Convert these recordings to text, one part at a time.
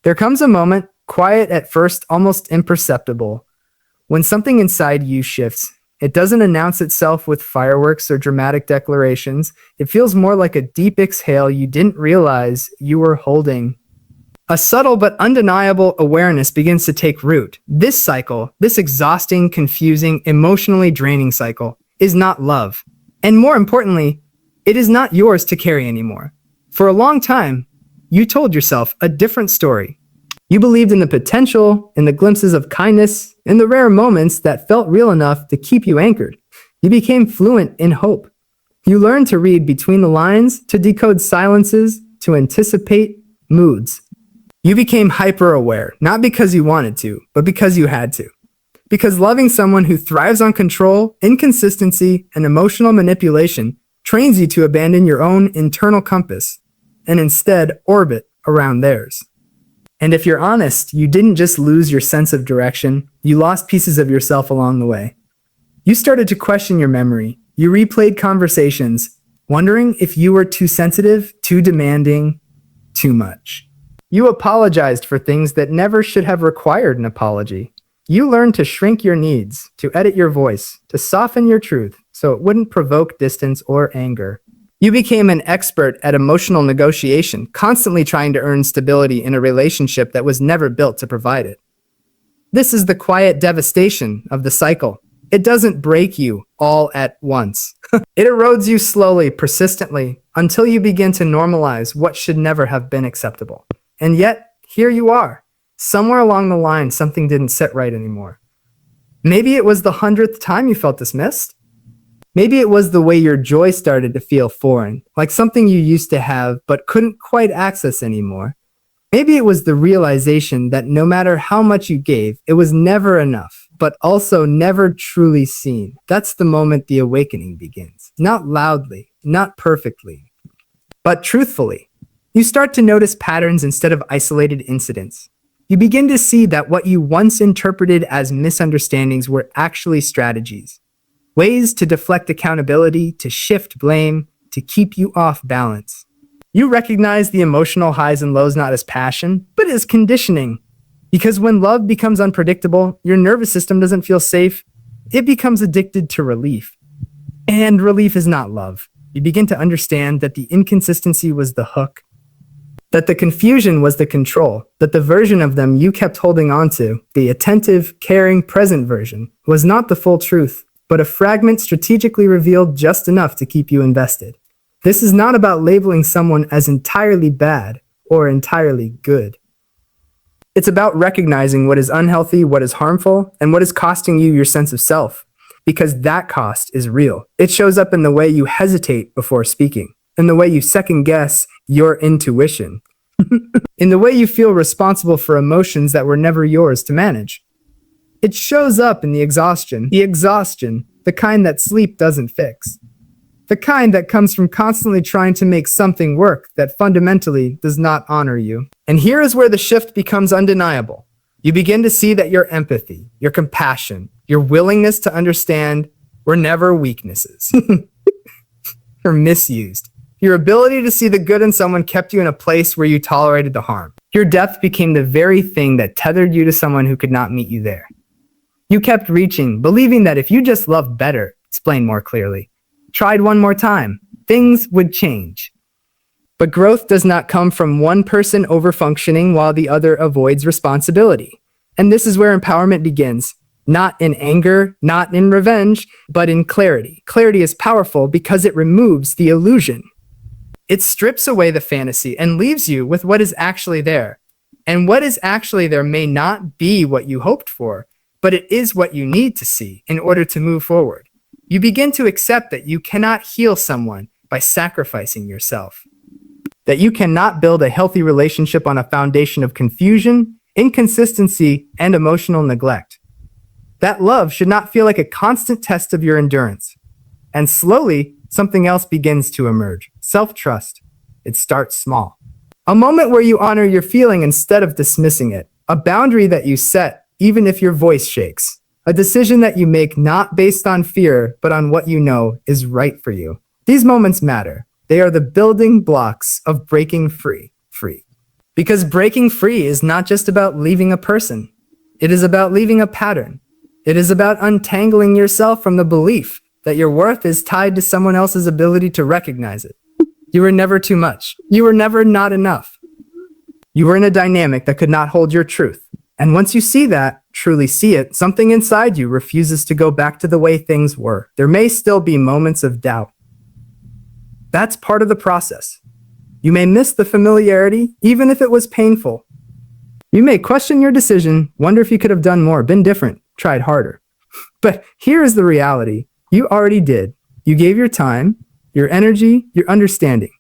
There comes a moment, quiet at first, almost imperceptible, when something inside you shifts. It doesn't announce itself with fireworks or dramatic declarations. It feels more like a deep exhale you didn't realize you were holding. A subtle but undeniable awareness begins to take root. This cycle, this exhausting, confusing, emotionally draining cycle, is not love. And more importantly, it is not yours to carry anymore. For a long time, you told yourself a different story. You believed in the potential, in the glimpses of kindness, in the rare moments that felt real enough to keep you anchored. You became fluent in hope. You learned to read between the lines, to decode silences, to anticipate moods. You became hyper-aware, not because you wanted to, but because you had to. Because loving someone who thrives on control, inconsistency, and emotional manipulation trains you to abandon your own internal compass and instead orbit around theirs. And if you're honest, you didn't just lose your sense of direction, you lost pieces of yourself along the way. You started to question your memory. You replayed conversations, wondering if you were too sensitive, too demanding, too much. You apologized for things that never should have required an apology. You learned to shrink your needs, to edit your voice, to soften your truth so it wouldn't provoke distance or anger. You became an expert at emotional negotiation, constantly trying to earn stability in a relationship that was never built to provide it. This is the quiet devastation of the cycle. It doesn't break you all at once. It erodes you slowly, persistently, until you begin to normalize what should never have been acceptable. And yet, here you are. Somewhere along the line, something didn't sit right anymore. Maybe it was the 100th time you felt dismissed. Maybe it was the way your joy started to feel foreign, like something you used to have but couldn't quite access anymore. Maybe it was the realization that no matter how much you gave, it was never enough, but also never truly seen. That's the moment the awakening begins. Not loudly, not perfectly, but truthfully. You start to notice patterns instead of isolated incidents. You begin to see that what you once interpreted as misunderstandings were actually strategies. Ways to deflect accountability, to shift blame, to keep you off balance. You recognize the emotional highs and lows not as passion, but as conditioning. Because when love becomes unpredictable, your nervous system doesn't feel safe. It becomes addicted to relief. And relief is not love. You begin to understand that the inconsistency was the hook, that the confusion was the control, that the version of them you kept holding onto, the attentive, caring, present version, was not the full truth, but a fragment strategically revealed just enough to keep you invested. This is not about labeling someone as entirely bad or entirely good. It's about recognizing what is unhealthy, what is harmful, and what is costing you your sense of self, because that cost is real. It shows up in the way you hesitate before speaking, in the way you second guess your intuition, in the way you feel responsible for emotions that were never yours to manage. It shows up in the exhaustion, the kind that sleep doesn't fix, the kind that comes from constantly trying to make something work that fundamentally does not honor you. And here is where the shift becomes undeniable. You begin to see that your empathy, your compassion, your willingness to understand were never weaknesses. You're misused. Your ability to see the good in someone kept you in a place where you tolerated the harm. Your depth became the very thing that tethered you to someone who could not meet you there. You kept reaching, believing that if you just loved better, explained more clearly, tried one more time, things would change. But growth does not come from one person overfunctioning while the other avoids responsibility. And this is where empowerment begins. Not in anger, not in revenge, but in clarity. Clarity is powerful because it removes the illusion. It strips away the fantasy and leaves you with what is actually there. And what is actually there may not be what you hoped for, but it is what you need to see in order to move forward. You begin to accept that you cannot heal someone by sacrificing yourself. That you cannot build a healthy relationship on a foundation of confusion, inconsistency, and emotional neglect. That love should not feel like a constant test of your endurance. And slowly, something else begins to emerge. Self-trust. It starts small. A moment where you honor your feeling instead of dismissing it. A boundary that you set even if your voice shakes. A decision that you make not based on fear, but on what you know is right for you. These moments matter. They are the building blocks of breaking free. Because breaking free is not just about leaving a person. It is about leaving a pattern. It is about untangling yourself from the belief that your worth is tied to someone else's ability to recognize it. You were never too much. You were never not enough. You were in a dynamic that could not hold your truth. And once you see that, truly see it, something inside you refuses to go back to the way things were. There may still be moments of doubt. That's part of the process. You may miss the familiarity, even if it was painful. You may question your decision, wonder if you could have done more, been different, tried harder. But here is the reality. You already did. You gave your time, your energy, your understanding.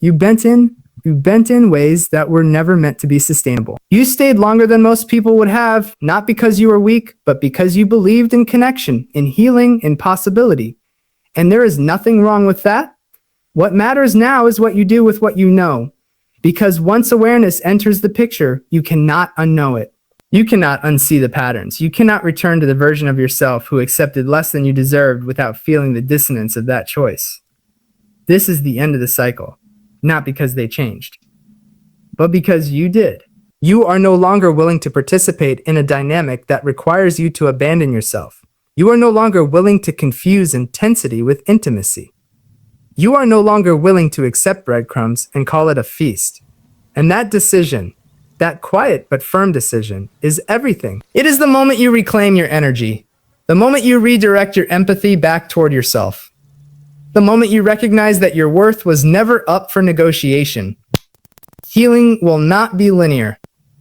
You bent in ways that were never meant to be sustainable. You stayed longer than most people would have, not because you were weak, but because you believed in connection, in healing, in possibility. And there is nothing wrong with that. What matters now is what you do with what you know. Because once awareness enters the picture, you cannot unknow it. You cannot unsee the patterns. You cannot return to the version of yourself who accepted less than you deserved without feeling the dissonance of that choice. This is the end of the cycle, not because they changed, but because you did. You are no longer willing to participate in a dynamic that requires you to abandon yourself. You are no longer willing to confuse intensity with intimacy. You are no longer willing to accept breadcrumbs and call it a feast. And that decision, that quiet but firm decision, is everything. It is the moment you reclaim your energy, the moment you redirect your empathy back toward yourself, the moment you recognize that your worth was never up for negotiation. Healing will not be linear.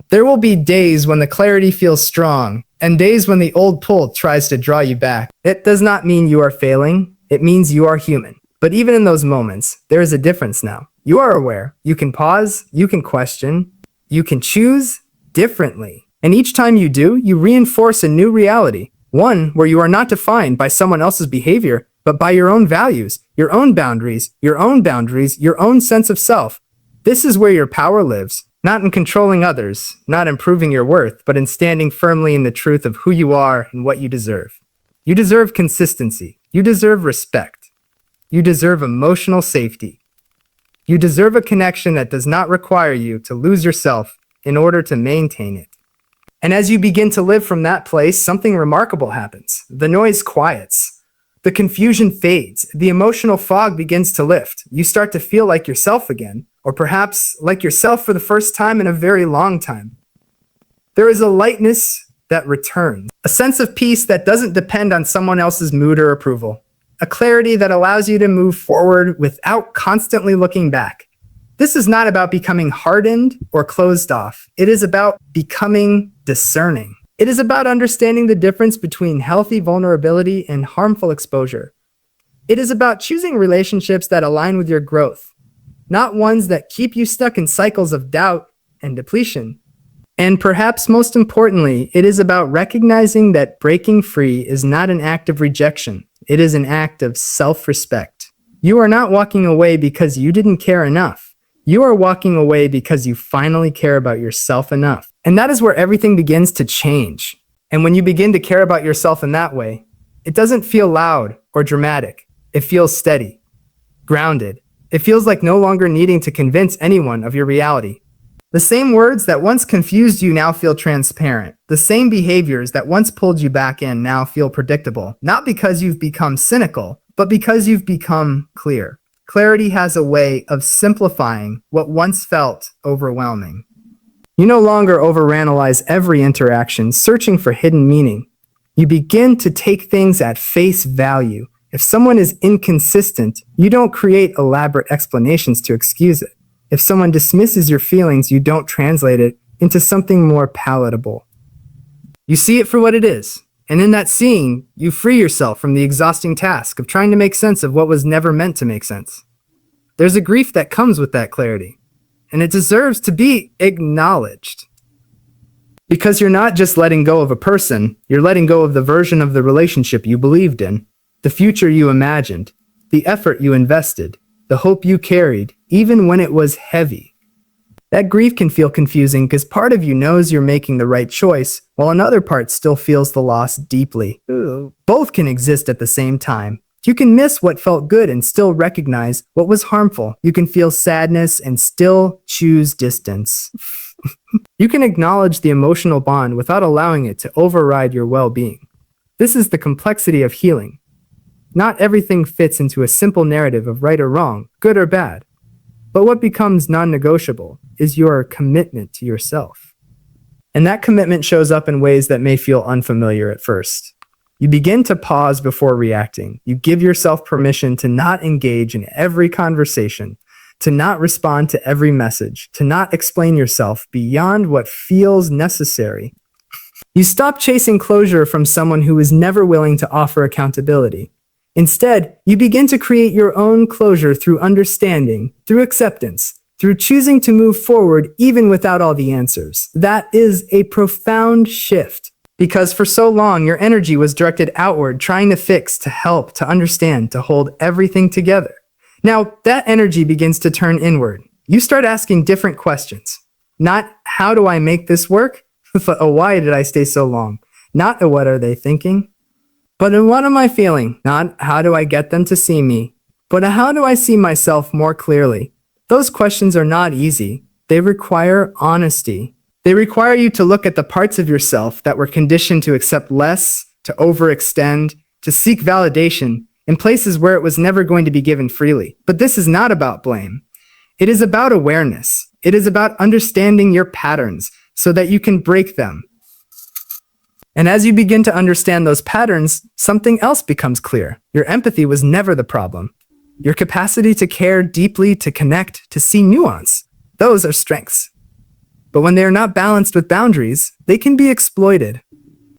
There will be days when the clarity feels strong, and days when the old pull tries to draw you back. It does not mean you are failing. It means you are human. But even in those moments, there is a difference now. You are aware. You can pause. You can question. You can choose differently. And each time you do, you reinforce a new reality. One where you are not defined by someone else's behavior, but by your own values, your own boundaries, your own sense of self. This is where your power lives, not in controlling others, not in proving your worth, but in standing firmly in the truth of who you are and what you deserve. You deserve consistency. You deserve respect. You deserve emotional safety. You deserve a connection that does not require you to lose yourself in order to maintain it. And as you begin to live from that place, something remarkable happens. The noise quiets. The confusion fades. The emotional fog begins to lift. You start to feel like yourself again, or perhaps like yourself for the first time in a very long time. There is a lightness that returns, a sense of peace that doesn't depend on someone else's mood or approval. A clarity that allows you to move forward without constantly looking back. This is not about becoming hardened or closed off. It is about becoming discerning. It is about understanding the difference between healthy vulnerability and harmful exposure. It is about choosing relationships that align with your growth, not ones that keep you stuck in cycles of doubt and depletion. And perhaps most importantly, it is about recognizing that breaking free is not an act of rejection. It is an act of self-respect. You are not walking away because you didn't care enough. You are walking away because you finally care about yourself enough. And that is where everything begins to change. And when you begin to care about yourself in that way, it doesn't feel loud or dramatic. It feels steady, grounded. It feels like no longer needing to convince anyone of your reality. The same words that once confused you now feel transparent. The same behaviors that once pulled you back in now feel predictable. Not because you've become cynical, but because you've become clear. Clarity has a way of simplifying what once felt overwhelming. You no longer overanalyze every interaction, searching for hidden meaning. You begin to take things at face value. If someone is inconsistent, you don't create elaborate explanations to excuse it. If someone dismisses your feelings, you don't translate it into something more palatable. You see it for what it is, and in that seeing, you free yourself from the exhausting task of trying to make sense of what was never meant to make sense. There's a grief that comes with that clarity, and it deserves to be acknowledged. Because you're not just letting go of a person, you're letting go of the version of the relationship you believed in, the future you imagined, the effort you invested, the hope you carried, even when it was heavy. That grief can feel confusing because part of you knows you're making the right choice, while another part still feels the loss deeply. Both can exist at the same time. You can miss what felt good and still recognize what was harmful. You can feel sadness and still choose distance. You can acknowledge the emotional bond without allowing it to override your well-being. This is the complexity of healing. Not everything fits into a simple narrative of right or wrong, good or bad. But what becomes non-negotiable is your commitment to yourself. And that commitment shows up in ways that may feel unfamiliar at first. You begin to pause before reacting. You give yourself permission to not engage in every conversation, to not respond to every message, to not explain yourself beyond what feels necessary. You stop chasing closure from someone who is never willing to offer accountability. Instead, you begin to create your own closure through understanding, through acceptance, through choosing to move forward even without all the answers. That is a profound shift. Because for so long, your energy was directed outward, trying to fix, to help, to understand, to hold everything together. Now, that energy begins to turn inward. You start asking different questions. Not, how do I make this work? But, why did I stay so long? Not, what are they thinking? But, what am I feeling? Not, how do I get them to see me? But, how do I see myself more clearly? Those questions are not easy. They require honesty. They require you to look at the parts of yourself that were conditioned to accept less, to overextend, to seek validation in places where it was never going to be given freely. But this is not about blame. It is about awareness. It is about understanding your patterns so that you can break them. And as you begin to understand those patterns, something else becomes clear. Your empathy was never the problem. Your capacity to care deeply, to connect, to see nuance, those are strengths. But when they are not balanced with boundaries, they can be exploited.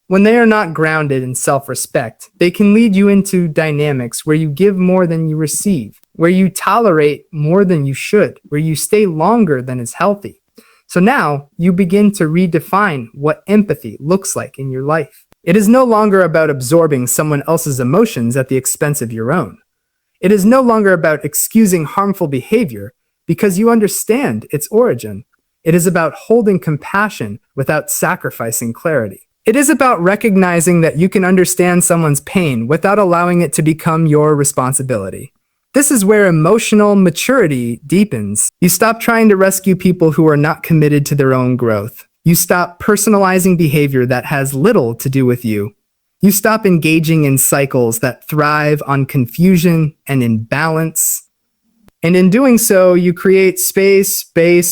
When they are not grounded in self-respect, they can lead you into dynamics where you give more than you receive, where you tolerate more than you should, where you stay longer than is healthy. So now you begin to redefine what empathy looks like in your life. It is no longer about absorbing someone else's emotions at the expense of your own. It is no longer about excusing harmful behavior because you understand its origin. It is about holding compassion without sacrificing clarity. It is about recognizing that you can understand someone's pain without allowing it to become your responsibility. This is where emotional maturity deepens. You stop trying to rescue people who are not committed to their own growth. You stop personalizing behavior that has little to do with you. You stop engaging in cycles that thrive on confusion and imbalance. And in doing so, you create space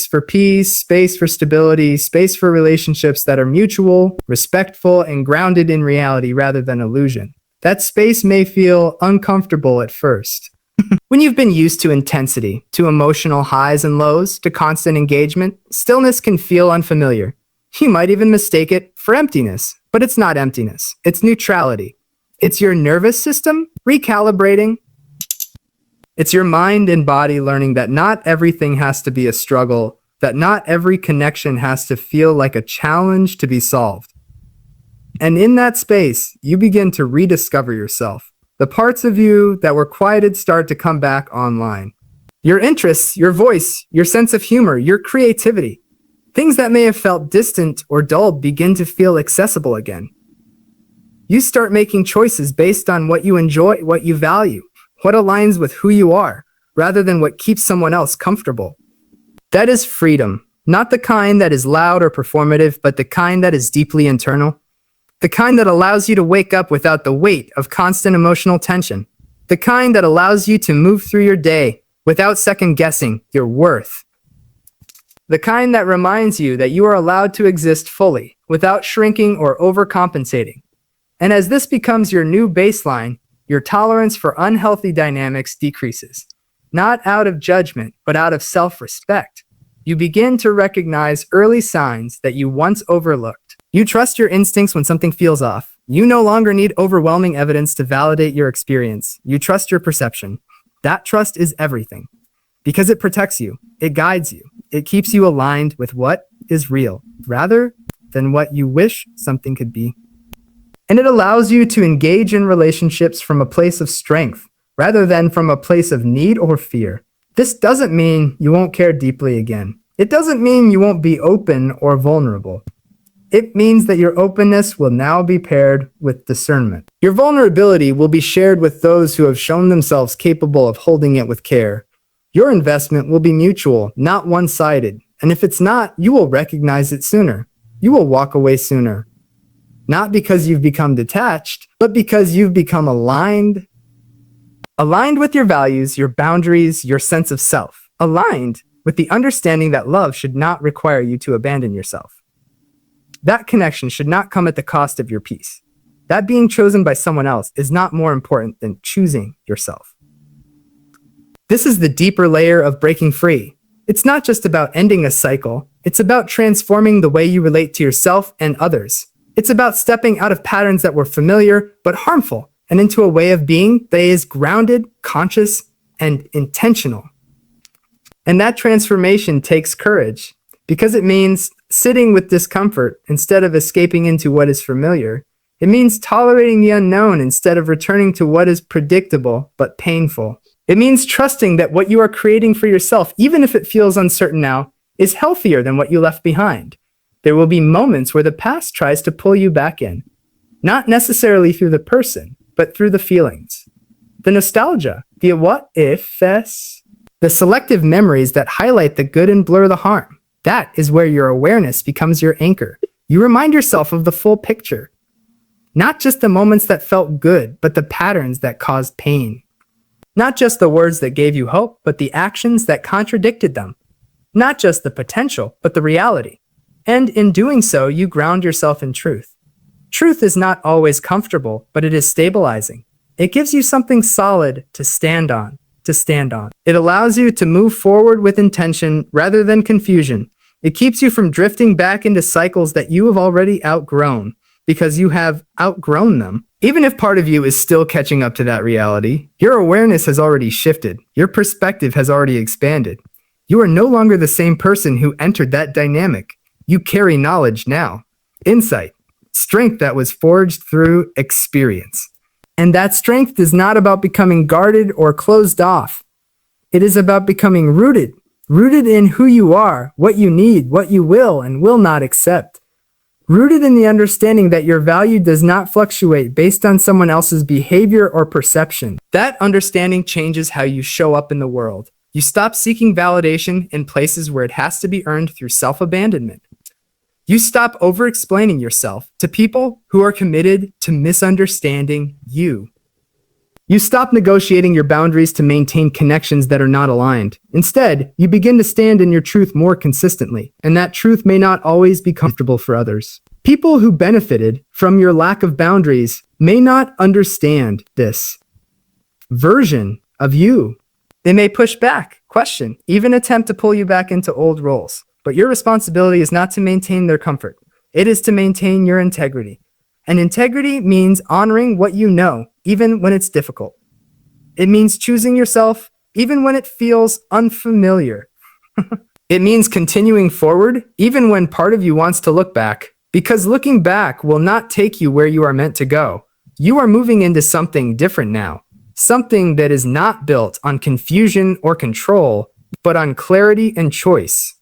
for peace, space for stability, space for relationships that are mutual, respectful, and grounded in reality rather than illusion. That space may feel uncomfortable at first. When you've been used to intensity, to emotional highs and lows, to constant engagement, stillness can feel unfamiliar. You might even mistake it for emptiness, but it's not emptiness. It's neutrality. It's your nervous system recalibrating. It's your mind and body learning that not everything has to be a struggle, that not every connection has to feel like a challenge to be solved. And in that space, you begin to rediscover yourself. The parts of you that were quieted start to come back online. Your interests, your voice, your sense of humor, your creativity. Things that may have felt distant or dull begin to feel accessible again. You start making choices based on what you enjoy, what you value, what aligns with who you are, rather than what keeps someone else comfortable. That is freedom, not the kind that is loud or performative, but the kind that is deeply internal. The kind that allows you to wake up without the weight of constant emotional tension. The kind that allows you to move through your day without second-guessing your worth. The kind that reminds you that you are allowed to exist fully, without shrinking or overcompensating. And as this becomes your new baseline, your tolerance for unhealthy dynamics decreases. Not out of judgment, but out of self-respect. You begin to recognize early signs that you once overlooked. You trust your instincts when something feels off. You no longer need overwhelming evidence to validate your experience. You trust your perception. That trust is everything. Because it protects you, it guides you, it keeps you aligned with what is real, rather than what you wish something could be. And it allows you to engage in relationships from a place of strength, rather than from a place of need or fear. This doesn't mean you won't care deeply again. It doesn't mean you won't be open or vulnerable. It means that your openness will now be paired with discernment. Your vulnerability will be shared with those who have shown themselves capable of holding it with care. Your investment will be mutual, not one-sided. And if it's not, you will recognize it sooner. You will walk away sooner. Not because you've become detached, but because you've become aligned. Aligned with your values, your boundaries, your sense of self. Aligned with the understanding that love should not require you to abandon yourself. That connection should not come at the cost of your peace. That being chosen by someone else is not more important than choosing yourself. This is the deeper layer of breaking free. It's not just about ending a cycle. It's about transforming the way you relate to yourself and others. It's about stepping out of patterns that were familiar but harmful and into a way of being that is grounded, conscious, and intentional. And that transformation takes courage because it means sitting with discomfort instead of escaping into what is familiar. It means tolerating the unknown instead of returning to what is predictable but painful. It means trusting that what you are creating for yourself, even if it feels uncertain now, is healthier than what you left behind. There will be moments where the past tries to pull you back in, not necessarily through the person, but through the feelings. The nostalgia, the what ifs, the selective memories that highlight the good and blur the harm. That is where your awareness becomes your anchor. You remind yourself of the full picture. Not just the moments that felt good, but the patterns that caused pain. Not just the words that gave you hope, but the actions that contradicted them. Not just the potential, but the reality. And in doing so, you ground yourself in truth. Truth is not always comfortable, but it is stabilizing. It gives you something solid to stand on. It allows you to move forward with intention rather than confusion. It keeps you from drifting back into cycles that you have already outgrown because you have outgrown them. Even if part of you is still catching up to that reality, your awareness has already shifted. Your perspective has already expanded. You are no longer the same person who entered that dynamic. You carry knowledge now, insight, strength that was forged through experience. And that strength is not about becoming guarded or closed off. It is about becoming rooted in who you are, what you need, what you will and will not accept. Rooted in the understanding that your value does not fluctuate based on someone else's behavior or perception. That understanding changes how you show up in the world. You stop seeking validation in places where it has to be earned through self-abandonment. You stop over-explaining yourself to people who are committed to misunderstanding you. You stop negotiating your boundaries to maintain connections that are not aligned. Instead, you begin to stand in your truth more consistently, and that truth may not always be comfortable for others. People who benefited from your lack of boundaries may not understand this version of you. They may push back, question, even attempt to pull you back into old roles. But your responsibility is not to maintain their comfort. It is to maintain your integrity. And integrity means honoring what you know, even when it's difficult. It means choosing yourself, even when it feels unfamiliar. It means continuing forward, even when part of you wants to look back, because looking back will not take you where you are meant to go. You are moving into something different now, something that is not built on confusion or control, but on clarity and choice.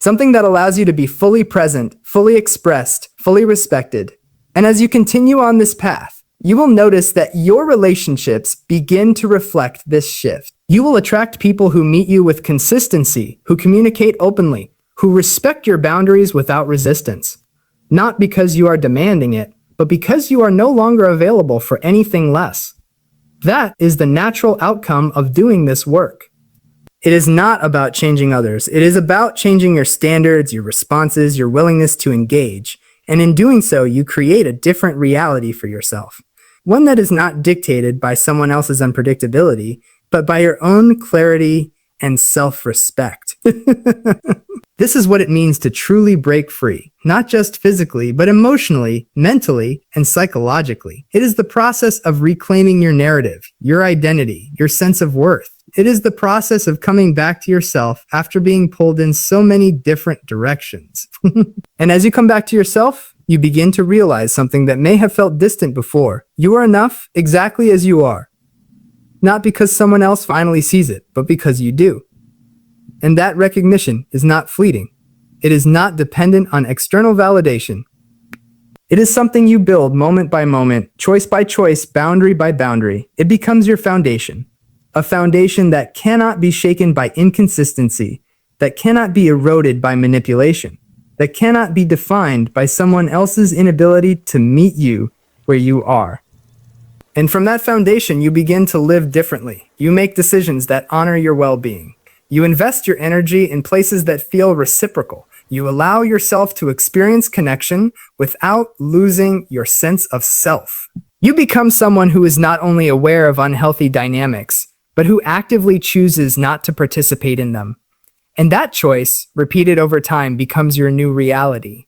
Something that allows you to be fully present, fully expressed, fully respected. And as you continue on this path, you will notice that your relationships begin to reflect this shift. You will attract people who meet you with consistency, who communicate openly, who respect your boundaries without resistance. Not because you are demanding it, but because you are no longer available for anything less. That is the natural outcome of doing this work. It is not about changing others. It is about changing your standards, your responses, your willingness to engage. And in doing so, you create a different reality for yourself. One that is not dictated by someone else's unpredictability, but by your own clarity and self-respect. This is what it means to truly break free, not just physically, but emotionally, mentally, and psychologically. It is the process of reclaiming your narrative, your identity, your sense of worth. It is the process of coming back to yourself after being pulled in so many different directions. And as you come back to yourself, you begin to realize something that may have felt distant before. You are enough exactly as you are. Not because someone else finally sees it, but because you do. And that recognition is not fleeting. It is not dependent on external validation. It is something you build moment by moment, choice by choice, boundary by boundary. It becomes your foundation. A foundation that cannot be shaken by inconsistency, that cannot be eroded by manipulation, that cannot be defined by someone else's inability to meet you where you are. And from that foundation, you begin to live differently. You make decisions that honor your well-being. You invest your energy in places that feel reciprocal. You allow yourself to experience connection without losing your sense of self. You become someone who is not only aware of unhealthy dynamics, but who actively chooses not to participate in them. And that choice, repeated over time, becomes your new reality.